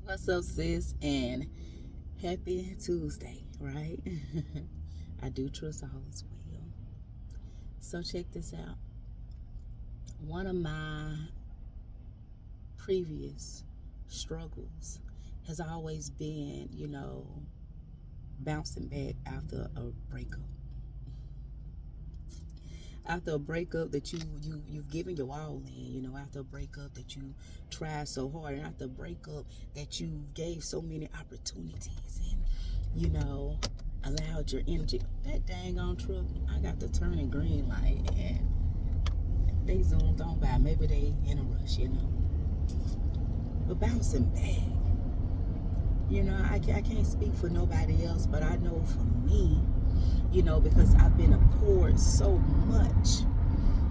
What's up, sis? And happy Tuesday, right? I do trust all is well. So, check this out. One of my previous struggles has always been, bouncing back after a breakup. After a breakup that you've given your all in, after a breakup that you tried so hard, and after a breakup that you gave so many opportunities and allowed your energy. That dang on truck, I got the turning green light and they zoomed on by. Maybe they in a rush. But bouncing back, I can't speak for nobody else, but I know for me, because I've been poured so much,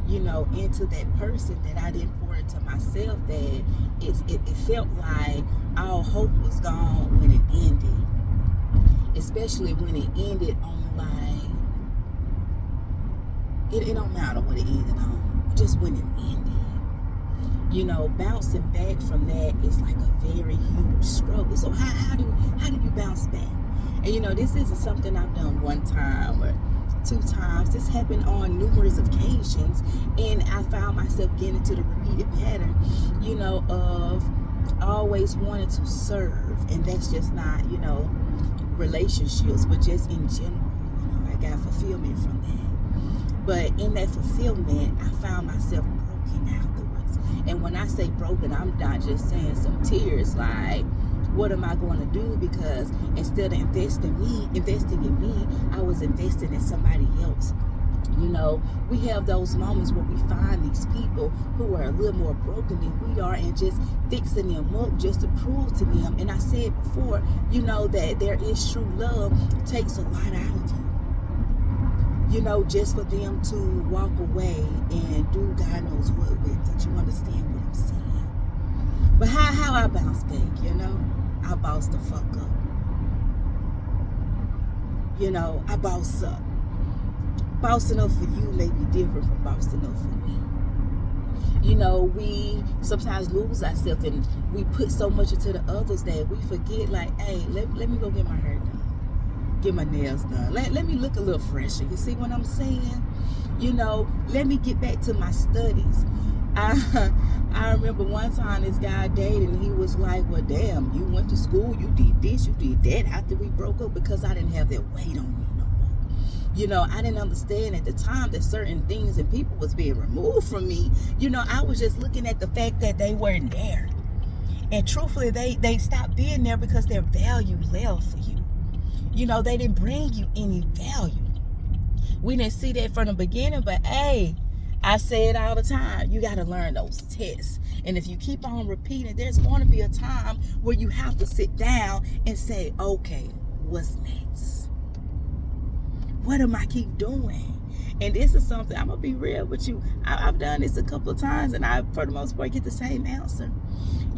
into that person that I didn't pour into myself, that it felt like all hope was gone when it ended. Especially when it ended on it don't matter what it ended on, just when it ended. Bouncing back from that is like a very huge struggle. So how do you bounce back? And this isn't something I've done one time or two times. This happened on numerous occasions, and I found myself getting into the repeated pattern, of always wanting to serve, and that's just not, relationships, but just in general. I got fulfillment from that. But in that fulfillment, I found myself broken afterwards. And when I say broken, I'm not just saying some tears like, what am I going to do? Because instead of investing in me, I was investing in somebody else. We have those moments where we find these people who are a little more broken than we are, and just fixing them up just to prove to them. And I said before, that there is true love takes a lot out of you. Just for them to walk away and do God knows what with it. You understand what I'm saying? But how I bounce back, I bounce the fuck up. I bounce up. Bossing up for you may be different from bossing up for me. We sometimes lose ourselves, and we put so much into the others that we forget, like, hey, let me go get my hair done, get my nails done. Let me look a little fresher. You see what I'm saying? Let me get back to my studies. I remember one time this guy dated, and he was like, well, damn, you went to school, you did this, you did that after we broke up, because I didn't have that weight on me no more. I didn't understand at the time that certain things and people was being removed from me. I was just looking at the fact that they weren't there. And truthfully, they stopped being there because their value left for you. They didn't bring you any value. We didn't see that from the beginning, but hey, I say it all the time. You got to learn those tests. And if you keep on repeating, there's going to be a time where you have to sit down and say, okay, what's next? What am I keep doing? And this is something, I'm going to be real with you. I've done this a couple of times, and I, for the most part, get the same answer.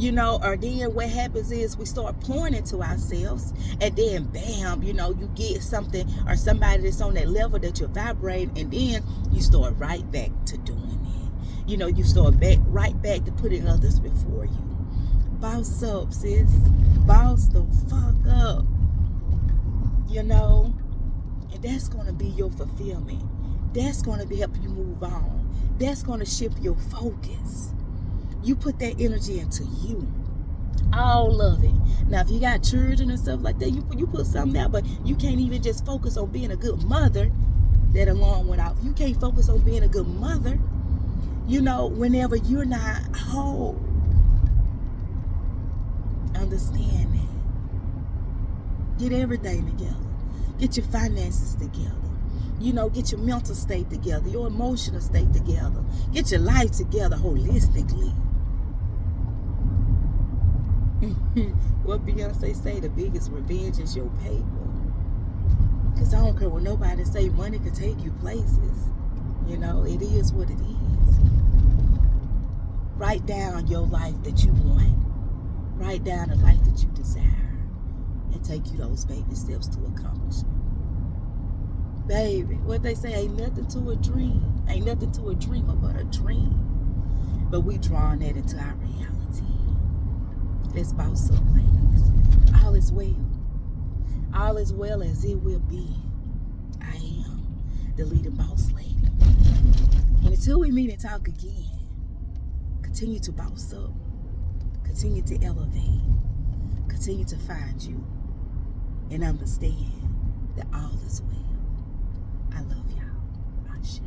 Or then what happens is we start pouring into ourselves, and then bam, you get something or somebody that's on that level that you're vibrating, and then you start right back to doing it. You start right back to putting others before you. Boss up, sis. Boss the fuck up. And that's going to be your fulfillment. That's going to help you move on. That's going to shift your focus. You put that energy into you. All of it. Now, if you got children and stuff like that, you put something out, but you can't even just focus on being a good mother. That alarm went off. You can't focus on being a good mother, whenever you're not whole. Understand that. Get everything together. Get your finances together. Get your mental state together, your emotional state together. Get your life together holistically. What Beyonce say, the biggest revenge is your paper. Because I don't care what nobody say, money can take you places. It is what it is. Write down your life that you want. Write down the life that you desire. And take you those baby steps to accomplish it. Baby, what they say, ain't nothing to a dream. Ain't nothing to a dreamer but a dream. But we drawing that into our reality. Let's boss up, ladies. All is well. All is well as it will be. I am the leading boss lady. And until we meet and talk again, continue to boss up. Continue to elevate. Continue to find you. And understand that all is well. I love y'all. Ashe.